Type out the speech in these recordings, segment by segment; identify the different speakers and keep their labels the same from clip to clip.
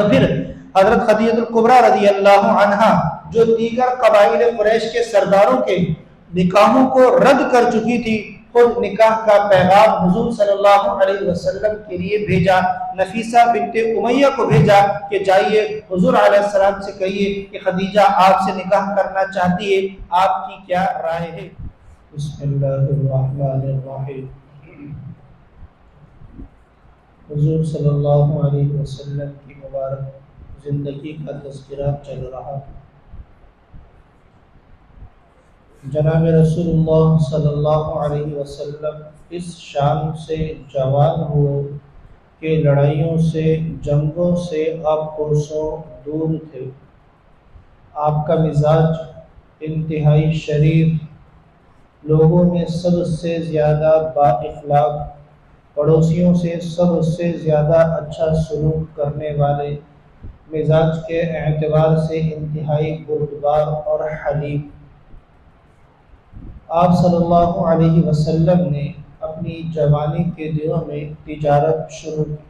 Speaker 1: اور پھر حضرت خدیجہ الکبریٰ رضی اللہ عنہا جو دیگر قبائل قریش کے سرداروں کے نکاحوں کو رد کر چکی تھی، خود نکاح کا پیغام حضور صلی اللہ علیہ وسلم کے لیے بھیجا۔ نفیسہ بنت امیہ کو بھیجا کہ جائیے حضور علیہ السلام سے کہیے کہ خدیجہ آپ سے نکاح کرنا چاہتی ہے، آپ کی کیا رائے ہے؟ بسم اللہ الرحمن الرحیم۔ حضور صلی اللہ علیہ وسلم کی مبارک زندگی کا تذکرہ چل رہا ہے۔ جناب رسول اللہ صلی اللہ علیہ وسلم اس شان سے جوان ہوئے کہ لڑائیوں سے، جنگوں سے آپ کوسوں دور تھے۔ آپ کا مزاج انتہائی شریف، لوگوں میں سب سے زیادہ با اخلاق، پڑوسیوں سے سب سے زیادہ اچھا سلوک کرنے والے، مزاج کے اعتبار سے انتہائی بردبار اور حلیم۔ آپ صلی اللہ علیہ وسلم نے اپنی جوانی کے دنوں میں تجارت شروع کی،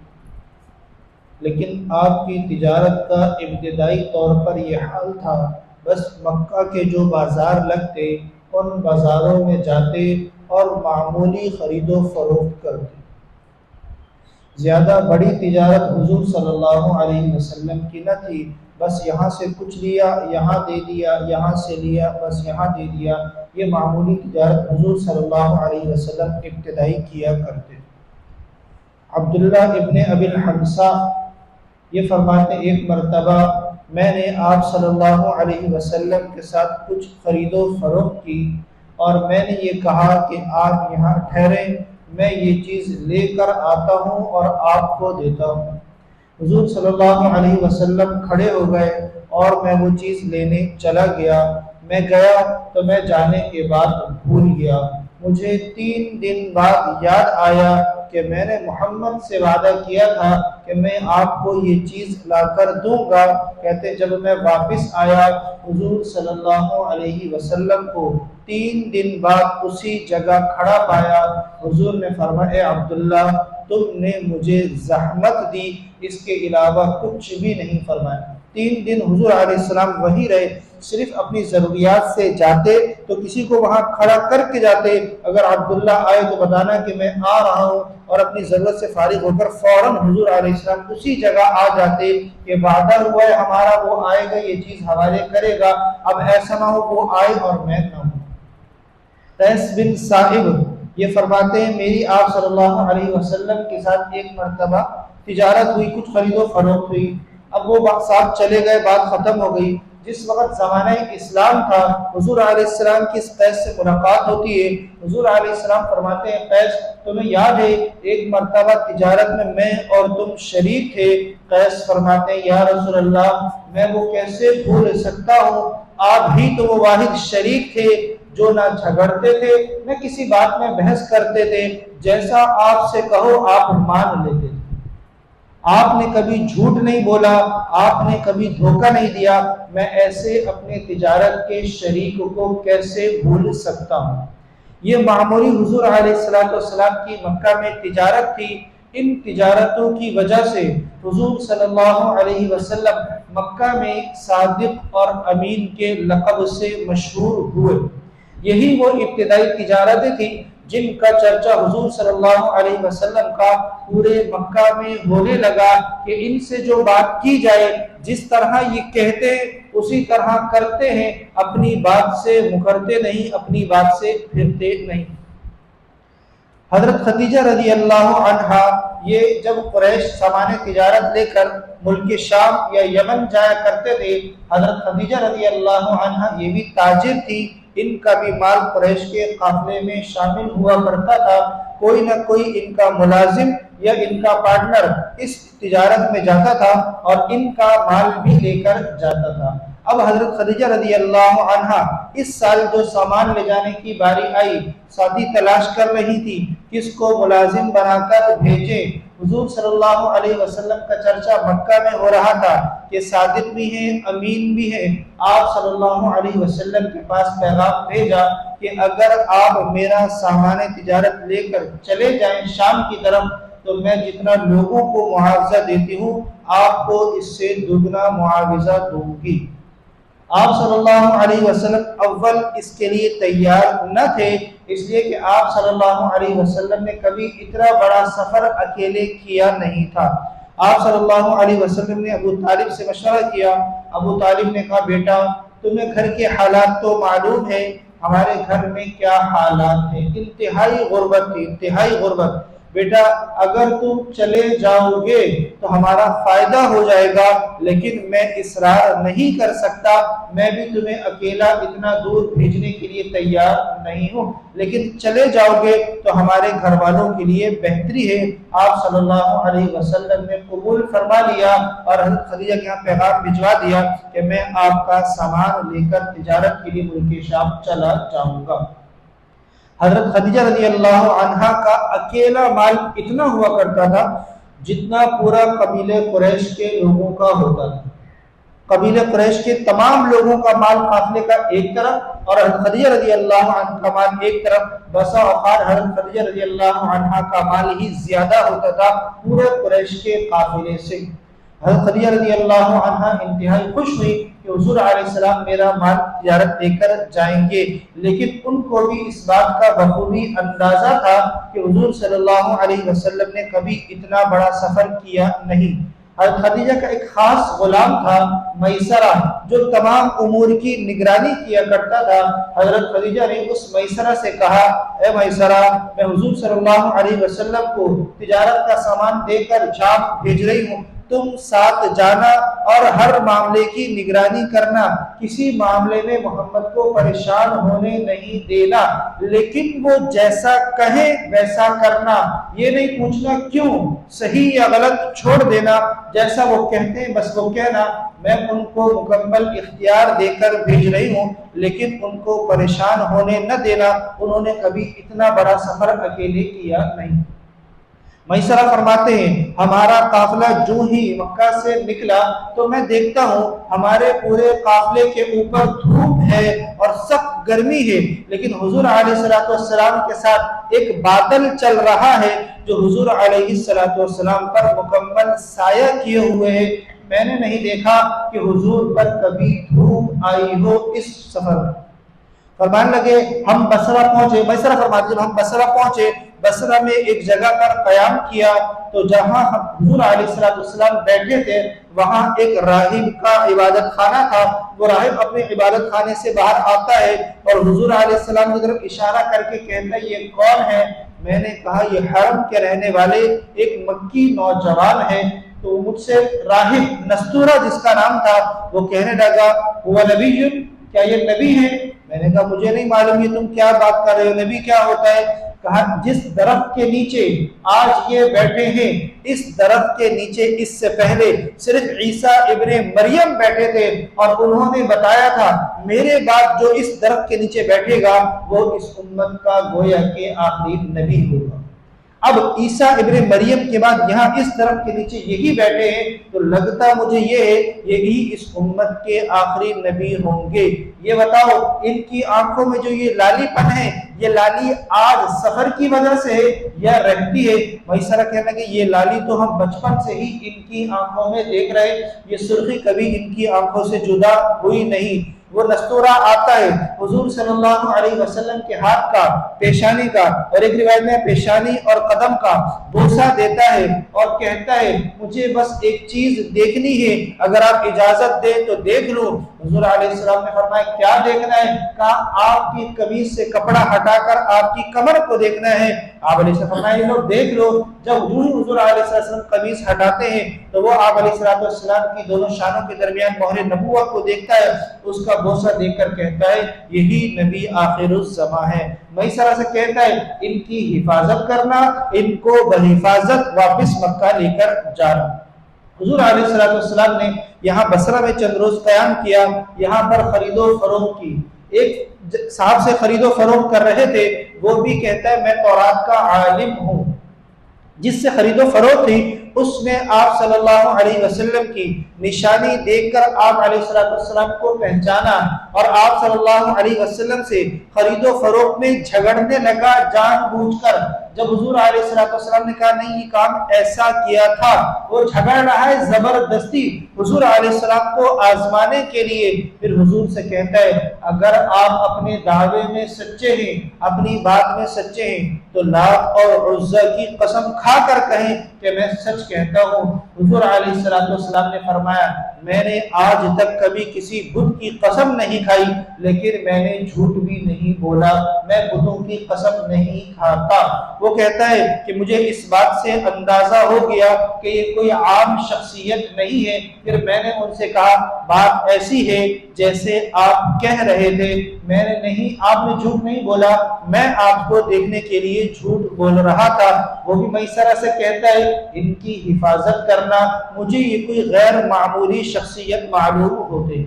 Speaker 1: لیکن آپ کی تجارت کا ابتدائی طور پر یہ حال تھا، بس مکہ کے جو بازار لگتے ان بازاروں میں جاتے اور معمولی خرید و فروخت کرتے۔ زیادہ بڑی تجارت حضور صلی اللہ علیہ وسلم کی نہ تھی، بس یہاں سے کچھ لیا یہاں دے دیا، یہاں سے لیا بس یہاں دے دیا، یہ معمولی تجارت حضور صلی اللہ علیہ وسلم ابتدائی کیا کرتے۔ عبداللہ ابن ابی الحنصہ یہ فرماتے، ایک مرتبہ میں نے آپ صلی اللہ علیہ وسلم کے ساتھ کچھ خرید و فروخت کی اور میں نے یہ کہا کہ آپ یہاں ٹھہریں، میں یہ چیز لے کر آتا ہوں اور آپ کو دیتا ہوں۔ حضور صلی اللہ علیہ وسلم کھڑے ہو گئے اور میں وہ چیز لینے چلا گیا۔ میں گیا تو میں جانے کے بعد بھول گیا۔ مجھے 3 دن بعد یاد آیا کہ میں نے محمد سے وعدہ کیا تھا کہ میں آپ کو یہ چیز لا کر دوں گا۔ کہتے جب میں واپس آیا حضور صلی اللہ علیہ وسلم کو 3 دن بعد اسی جگہ کھڑا پایا۔ حضور نے فرمایا، اے عبداللہ تم نے مجھے زحمت دی، اس کے علاوہ کچھ بھی نہیں فرمایا۔ 3 دن حضور علیہ السلام وہیں رہے، صرف اپنی ضروریات سے جاتے تو کسی کو وہاں کھڑا کر کے جاتے، اگر عبداللہ آئے تو بتانا کہ میں آ رہا ہوں، اور اپنی ضرورت سے فارغ ہو کر فوراً حضور علیہ السلام اسی جگہ آ جاتے کہ وعدہ ہوا ہے ہمارا، وہ آئے گا یہ چیز حوالے کرے گا، اب ایسا نہ ہو وہ آئے اور میں نہ ہوں۔ قیس بن صائب یہ فرماتے ہیں، میری آپ صلی اللہ علیہ وسلم کے ساتھ ایک مرتبہ تجارت ہوئی، کچھ خرید و فروخت ہوئی، اب وہ ساتھ چلے گئے، بات ختم ہو گئی۔ جس وقت زمانہ اسلام تھا حضور علیہ السلام کی اس قیس سے ملاقات ہوتی ہے۔ حضور علیہ السلام فرماتے ہیں، قیس تمہیں یاد ہے ایک مرتبہ تجارت میں اور تم شریک تھے؟ قیس فرماتے ہیں، یا رسول اللہ میں وہ کیسے بھول سکتا ہوں، آپ ہی تو وہ واحد شریک تھے جو نہ جھگڑتے تھے نہ کسی بات میں بحث کرتے تھے، جیسا آپ سے کہو آپ مان لیتے تھے، آپ نے کبھی جھوٹ نہیں بولا، آپ نے کبھی دھوکہ نہیں دیا، میں ایسے اپنے تجارت کے شریک کو کیسے بھول سکتا ہوں۔ یہ معمولی حضور علیہ السلام کی مکہ میں تجارت تھی۔ ان تجارتوں کی وجہ سے حضور صلی اللہ علیہ وسلم مکہ میں صادق اور امین کے لقب سے مشہور ہوئے۔ یہی وہ ابتدائی تجارتیں تھیں جن کا چرچا حضور صلی اللہ علیہ وسلم کا پورے مکہ میں ہونے لگا کہ ان سے جو بات کی جائے، جس طرح یہ کہتے ہیں اسی طرح کرتے ہیں، اپنی بات سے مکرتے نہیں، اپنی بات سے پھرتے نہیں۔ حضرت خدیجہ رضی اللہ عنہا یہ جب قریش سامان تجارت لے کر ملک شام یا یمن جایا کرتے تھے، حضرت خدیجہ رضی اللہ عنہا یہ بھی تاجر تھی، ان کا بھی مال قریش کے قافلے میں شامل ہوا کرتا تھا، کوئی نہ کوئی ان کا ملازم یا ان کا پارٹنر اس تجارت میں جاتا تھا اور ان کا مال بھی لے کر جاتا تھا۔ اب حضرت خدیجہ رضی اللہ عنہا اس سال جو سامان لے جانے کی باری آئی، ساتھی تلاش کر رہی تھی کس کو ملازم بنا کر بھیجے۔ حضور صلی اللہ علیہ وسلم کا چرچا مکہ میں ہو رہا تھا کہ صادق بھی ہیں، امین بھی ہیں۔ آپ صلی اللہ علیہ وسلم کے پاس پیغام بھیجا کہ اگر آپ میرا سامان تجارت لے کر چلے جائیں شام کی طرف تو میں جتنا لوگوں کو معاوضہ دیتی ہوں آپ کو اس سے دگنا معاوضہ دوں گی۔ آپ صلی اللہ علیہ وسلم اول اس کے لیے تیار نہ تھے، اس لیے کہ آپ صلی اللہ علیہ وسلم نے کبھی اتنا بڑا سفر اکیلے کیا نہیں تھا۔ آپ صلی اللہ علیہ وسلم نے ابو طالب سے مشورہ کیا۔ ابو طالب نے کہا بیٹا تمہیں گھر کے حالات تو معلوم ہے، ہمارے گھر میں کیا حالات ہیں، انتہائی غربت تھی، انتہائی غربت۔ بیٹا اگر تم چلے جاؤ گے تو ہمارا فائدہ ہو جائے گا، لیکن میں اصرار نہیں کر سکتا، میں بھی تمہیں اکیلا اتنا دور بھیجنے کے لیے تیار نہیں ہوں، لیکن چلے جاؤ گے تو ہمارے گھر والوں کے لیے بہتری ہے۔ آپ صلی اللہ علیہ وسلم نے قبول فرما لیا اور حضرت خدیجہ کے یہاں پیغام بھجوا دیا کہ میں آپ کا سامان لے کر تجارت کے لیے ملک شام چلا جاؤں گا۔ حضرت خدیجہ رضی اللہ عنہا کا اکیلا مال اتنا ہوا کرتا تھا جتنا پورا قبیلہ قریش کے لوگوں کا ہوتا تھا۔ قبیلہ قریش کے تمام لوگوں کا مال قافلے کا ایک طرف اور حضرت خدیجہ رضی اللہ عنہ کا مال ایک طرف، بسا اوقات حضرت خدیجہ رضی اللہ عنہا کا مال ہی زیادہ ہوتا تھا پورے قریش کے قافلے سے۔ حضرت خدیجہ رضی اللہ عنہا انتہائی خوش ہوئی کہ حضور علیہ السلام میرا مال تجارت لے کر جائیں گے، لیکن ان کو بھی اس بات کا بخوبی اندازہ تھا کہ حضور صلی اللہ علیہ وسلم نے کبھی اتنا بڑا سفر کیا نہیں۔ حضرت خدیجہ کا ایک خاص غلام تھا میسرہ، جو تمام امور کی نگرانی کیا کرتا تھا۔ حضرت خدیجہ نے اس میسرہ سے کہا اے میسرہ میں حضور صلی اللہ علیہ وسلم کو تجارت کا سامان دے کر شام بھیج رہی ہوں، تم ساتھ جانا اور ہر معاملے کی نگرانی کرنا، کسی معاملے میں محمد کو پریشان ہونے نہیں دینا، لیکن وہ جیسا کہیں ویسا کرنا، یہ نہیں پوچھنا کیوں، صحیح یا غلط چھوڑ دینا، جیسا وہ کہتے ہیں بس وہ کہنا۔ میں ان کو مکمل اختیار دے کر بھیج رہی ہوں، لیکن ان کو پریشان ہونے نہ دینا، انہوں نے کبھی اتنا بڑا سفر اکیلے کیا نہیں۔ میسرہ فرماتے ہیں ہمارا قافلہ جو ہی مکہ سے نکلا تو میں دیکھتا ہوں ہمارے پورے قافلے کے اوپر دھوپ ہے اور سخت گرمی ہے، لیکن حضور علیہ السلام کے ساتھ ایک بادل چل رہا ہے جو حضور علیہ السلام پر مکمل سایہ کیے ہوئے ہے۔ میں نے نہیں دیکھا کہ حضور پر کبھی دھوپ آئی ہو اس سفر میں۔ فرمانے لگے ہم بصرہ پہنچے، میسرہ فرماتے جب ہم بصرہ پہنچے، بصرہ میں ایک جگہ پر قیام کیا تو جہاں حضور علیہ السلام بیٹھے تھے وہاں ایک راہب کا عبادت خانہ تھا۔ وہ راہب اپنے عبادت خانے سے باہر آتا ہے اور حضور علیہ السلام کی طرف اشارہ کر کے کہتا ہے یہ کون ہے؟ میں نے کہا یہ حرم کے رہنے والے ایک مکی نوجوان ہے۔ تو مجھ سے راہب نستورہ جس کا نام تھا وہ کہنے لگا ہوا نبی، کیا یہ نبی ہے؟ میں نے کہا مجھے نہیں معلوم یہ تم کیا بات کر رہے ہو، نبی کیا ہوتا ہے؟ کہا جس درخت کے نیچے آج یہ بیٹھے ہیں اس درخت کے نیچے اس سے پہلے صرف عیسیٰ ابن مریم بیٹھے تھے اور انہوں نے بتایا تھا میرے بعد جو اس درخت کے نیچے بیٹھے گا وہ اس امت کا گویا کہ آخری نبی ہوگا۔ اب عیسیٰ ابن مریم کے بعد یہاں اس درخت کے نیچے یہی بیٹھے ہیں تو لگتا مجھے یہ ہے یہی اس امت کے آخری نبی ہوں گے۔ یہ بتاؤ ان کی آنکھوں میں جو یہ لالی پن ہے یہ لالی آج سفر کی وجہ سے ہے یا رہتی ہے؟ میسرہ کہنے لگے یہ لالی تو ہم بچپن سے ہی ان کی آنکھوں میں دیکھ رہے، یہ سرخی کبھی ان کی آنکھوں سے جدا ہوئی نہیں۔ وہ نستورہ آتا ہے حضور صلی اللہ علیہ وسلم کے ہاتھ کا، پیشانی کا اور ایک روایت میں پیشانی اور قدم کا بوسہ دیتا ہے اور کہتا ہے مجھے بس ایک چیز دیکھنی ہے، اگر آپ اجازت دیں تو دیکھ لوں۔ حضور علیہ السلام نے فرمایا کیا دیکھنا ہے؟ کہا آپ کی قمیص سے کپڑا ہٹا کر آپ کی کمر کو دیکھنا ہے۔ آپ علیہ السلام فرمایا لو دیکھ لو۔ جب حضور علیہ السلام قمیص ہٹاتے ہیں تو وہ آپ علیہ السلام کی دونوں شانوں کے درمیان مہر نبوت کو دیکھتا ہے، اس کا بوسہ دیکھ کر کہتا ہے یہی نبی آخر الزماں ہے۔ میسرہ سے کہتا ہے ان کی حفاظت کرنا، ان کو بحفاظت واپس مکہ لے کر جانا۔ حضور علیہ السلام نے یہاں بصرہ میں چند روز قیام کیا، یہاں پر خرید و فروخت کی۔ ایک صاحب سے خرید و فروخت کر رہے تھے، وہ بھی کہتا ہے میں تورات کا عالم ہوں۔ جس سے خرید و فروخت تھی اس نے آپ صلی اللہ علیہ وسلم کی نشانی دیکھ کر آپ علیہ السلام کو پہچانا اور آپ صلی اللہ علیہ وسلم سے خرید و فروخت میں جھگڑنے لگا جان بوجھ کر۔ جب حضور علیہ السلام نے کہا نہیں یہ کام ایسا کیا تھا، وہ جھگڑ رہا ہے زبردستی حضور علیہ السلام کو آزمانے کے لیے، پھر حضور سے کہتا ہے اگر آپ اپنے دعوے میں سچے ہیں، اپنی بات میں سچے ہیں تو لات اور عزا کی قسم کھا کر کہیں کہ میں سچ کہتا ہوں۔ حضور علیہ السلام نے فرمایا میں نے آج تک کبھی کسی بت کی قسم نہیں کھائی، لیکن میں نے جھوٹ بھی نہیں بولا، میں بتوں کی قسم نہیں کھاتا۔ وہ کہتا ہے کہ مجھے اس بات سے اندازہ ہو گیا کہ یہ کوئی عام شخصیت نہیں ہے، پھر میں نے ان سے کہا بات ایسی ہے جیسے آپ کہہ رہے تھے، میں نے نہیں، آپ نے جھوٹ نہیں بولا، میں آپ کو دیکھنے کے لیے جھوٹ بول رہا تھا۔ وہ بھی میسرہ سے کہتا ہے ان کی حفاظت کرنا، مجھے یہ کوئی غیر معمولی شخصیت معلوم ہوتے۔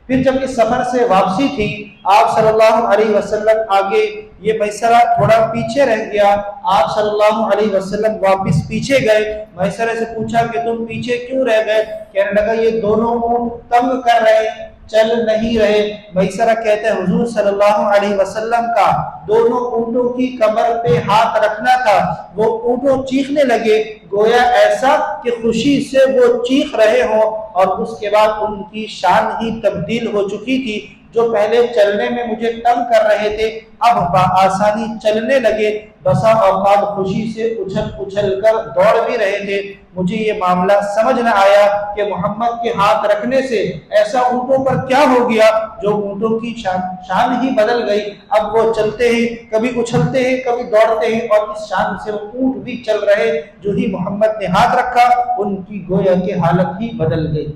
Speaker 1: پھر جب اس سفر سے واپسی تھی، آپ صلی اللہ علیہ وسلم آگے، یہ میسرہ تھوڑا پیچھے رہ گیا، آپ صلی اللہ علیہ وسلم واپس پیچھے گئے۔ میسرہ سے پوچھا کہ تم پیچھے کیوں رہ گئے؟ کہنے لگا یہ دونوں اونٹ تنگ کر رہے، چل نہیں رہے۔ میسرہ کہتے ہیں حضور صلی اللہ علیہ وسلم کا دونوں اونٹوں کی کمر پہ ہاتھ رکھنا تھا، وہ اونٹوں چیخنے لگے گویا ایسا کہ خوشی سے وہ چیخ رہے ہوں، اور اس کے بعد ان کی شان ہی تبدیل ہو چکی تھی۔ جو پہلے چلنے میں مجھے تنگ کر رہے تھے اب بآسانی چلنے لگے، بسا اوقات خوشی سے اچھل اچھل کر دوڑ بھی رہے تھے۔ مجھے یہ معاملہ سمجھ نہ آیا کہ محمد کے ہاتھ رکھنے سے ایسا اونٹوں پر کیا ہو گیا جو اونٹوں کی شان ہی بدل گئی۔ اب وہ چلتے ہیں، کبھی اچھلتے ہیں، کبھی دوڑتے ہیں، اور اس شان سے وہ اونٹ بھی چل رہے، جو ہی محمد نے ہاتھ رکھا ان کی گویا کہ حالت ہی بدل گئی۔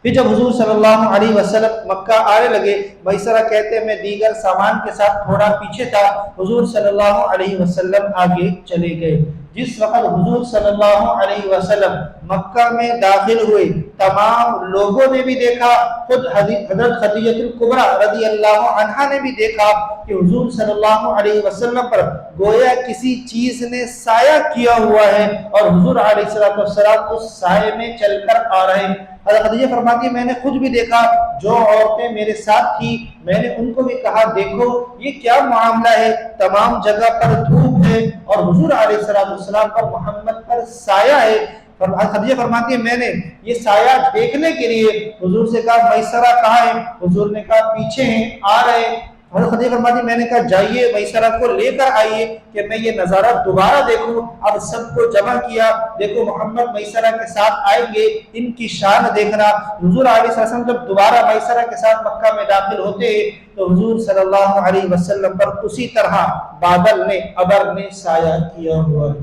Speaker 1: پھر جب حضور صلی اللہ علیہ وسلم مکہ آنے لگے، میسرہ کہتے ہیں میں دیگر سامان کے ساتھ تھوڑا پیچھے تھا، حضور صلی اللہ علیہ وسلم آگے چلے گئے۔ جس وقت حضور صلی اللہ علیہ وسلم مکہ میں داخل ہوئے، تمام لوگوں نے بھی دیکھا، خود حضرت خدیجہ الکبریٰ رضی اللہ عنہا نے بھی دیکھا کہ حضور صلی اللہ علیہ وسلم پر گویا کسی چیز نے سایہ کیا ہوا ہے، اور حضور علیہ السلام اس سائے میں چل کر آ رہے ہیں۔ حضرت خدیجہ فرماتی میں نے خود بھی دیکھا، جو عورتیں میرے ساتھ تھی میں نے ان کو بھی کہا دیکھو یہ کیا معاملہ ہے، تمام جگہ پر دھوپ ہے اور حضور علیہ السلام پر محمد پر سایہ ہے۔ خدیجہ فرماتی ہے میں نے یہ سایہ دیکھنے کے لیے حضور سے کہا میسرہ کہاں ہے؟ حضور نے کہا پیچھے ہیں، آ رہے۔ حضرت خدیجہ فرماتی میں نے کہا جائیے میسرہ کو لے کر آئیے کہ میں یہ نظارہ دوبارہ دیکھوں۔ اب سب کو جمع کیا، دیکھو محمد میسرہ کے ساتھ آئیں گے، ان کی شان دیکھنا۔ حضور علیہ السلام جب دوبارہ میسرہ کے ساتھ مکہ میں داخل ہوتے ہیں تو حضور صلی اللہ علیہ وسلم پر اسی طرح بادل نے، ابر نے سایہ کیا ہوا ہے۔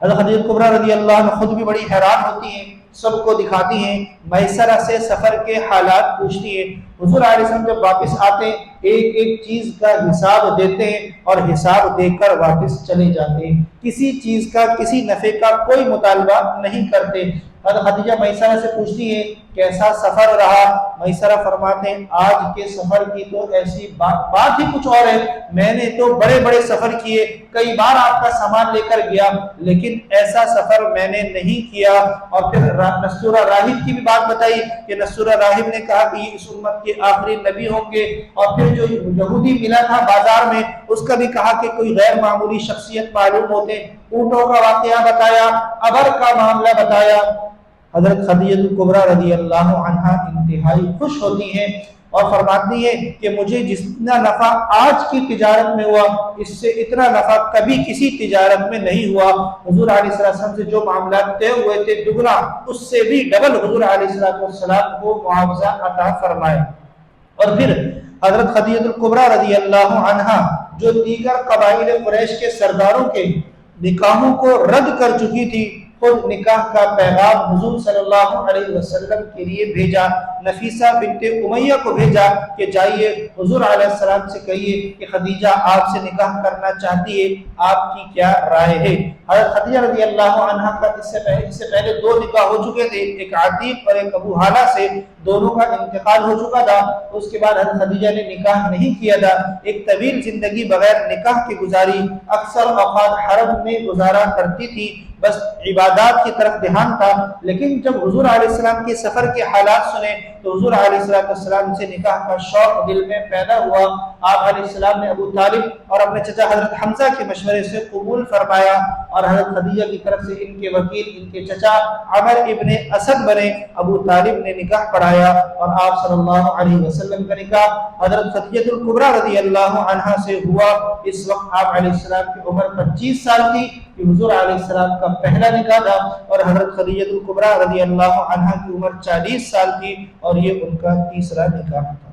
Speaker 1: حضرت خدیجہ کبریٰ رضی اللہ عنہ خود بھی بڑی حیران ہوتی ہیں، سب کو دکھاتی ہیں، میسرہ سے سفر کے حالات پوچھتی ہیں۔ حضور علیہ السلام جب واپس آتے ہیں ایک ایک چیز کا حساب دیتے ہیں اور حساب دے کر واپس چلے جاتے ہیں، کسی چیز کا، کسی نفع کا کوئی مطالبہ نہیں کرتے۔ حضرت خدیجہ میسرہ سے پوچھتی ہیں کیسا سفر رہا؟ میسرہ فرماتے ہیں آج کے سفر کی تو ایسی بات ہی کچھ اور ہے، میں نے تو بڑے بڑے سفر کیے، کئی بار آپ کا سامان لے کر گیا، لیکن ایسا سفر میں نے نہیں کیا۔ اور پھر نستورہ راہب کی بھی بات بتائی کہ نستورہ راہب نے کہا کہ یہ اس امت کے آخری نبی ہوں گے، اور پھر جو یہودی ملا تھا بازار میں اس کا بھی کہا کہ کوئی غیر معمولی شخصیت معلوم ہوتے، اونٹوں کا واقعہ بتایا، ابر کا معاملہ بتایا۔ حضرت خدیجہ کبریٰ رضی اللہ عنہا انتہائی خوش ہوتی ہیں اور فرماتی ہے کہ مجھے جتنا نفع آج کی تجارت میں ہوا اس سے اتنا نفع کبھی کسی تجارت میں نہیں ہوا۔ حضور علیہ السلام سے جو معاملات طے ہوئے تھے دگنا اس سے بھی ڈبل حضور علیہ السلام کو معاوضہ عطا فرمائے۔ اور پھر حضرت خدیجہ الکبریٰ رضی اللہ عنہا جو دیگر قبائل قریش کے سرداروں کے نکاحوں کو رد کر چکی تھی، خود نکاح کا پیغام حضور صلی اللہ علیہ وسلم کے لیے بھیجا، نفیسہ بنت امیہ کو بھیجا کہ جائیے حضور علیہ السلام سے کہیے کہ خدیجہ آپ سے نکاح کرنا چاہتی ہے، آپ کی کیا رائے ہے؟ حضرت خدیجہ رضی اللہ عنہا کا اس سے پہلے دو نکاح ہو چکے تھے، ایک عتیق اور ایک ابو حالہ سے، دونوں کا انتقال ہو چکا تھا۔ اس کے بعد حضرت خدیجہ نے نکاح نہیں کیا تھا، ایک طویل زندگی بغیر نکاح کے گزاری، اکثر اوقات حرم میں گزارا کرتی تھی۔ بس عبادات کی طرف دھیان تھا، لیکن جب حضور علیہ السلام کے سفر کے حالات سنے تو حضور علیہ السلام سے نکاح کا شوق دل میں پیدا ہوا۔ آپ علیہ السلام نے ابو طالب اور اپنے چچا حضرت حمزہ کے مشورے سے قبول فرمایا، اور حضرت خدیجہ کی طرف سے ان کے وکیل ان کے چچا عمر ابن اسد بنے۔ ابو طالب نے نکاح پڑھایا اور آپ صلی اللہ علیہ وسلم کا نکاح حضرت خدیجہ الکبریٰ رضی اللہ عنہا سے ہوا۔ اس وقت آپ علیہ السلام کی عمر 25 سال تھی، کہ حضور علیہ السلام کا پہلا نکاح تھا، اور حضرت خدیجہ الکبریٰ رضی اللہ عنہا کی عمر 40 سال تھی، اور یہ ان کا تیسرا نکاح تھا۔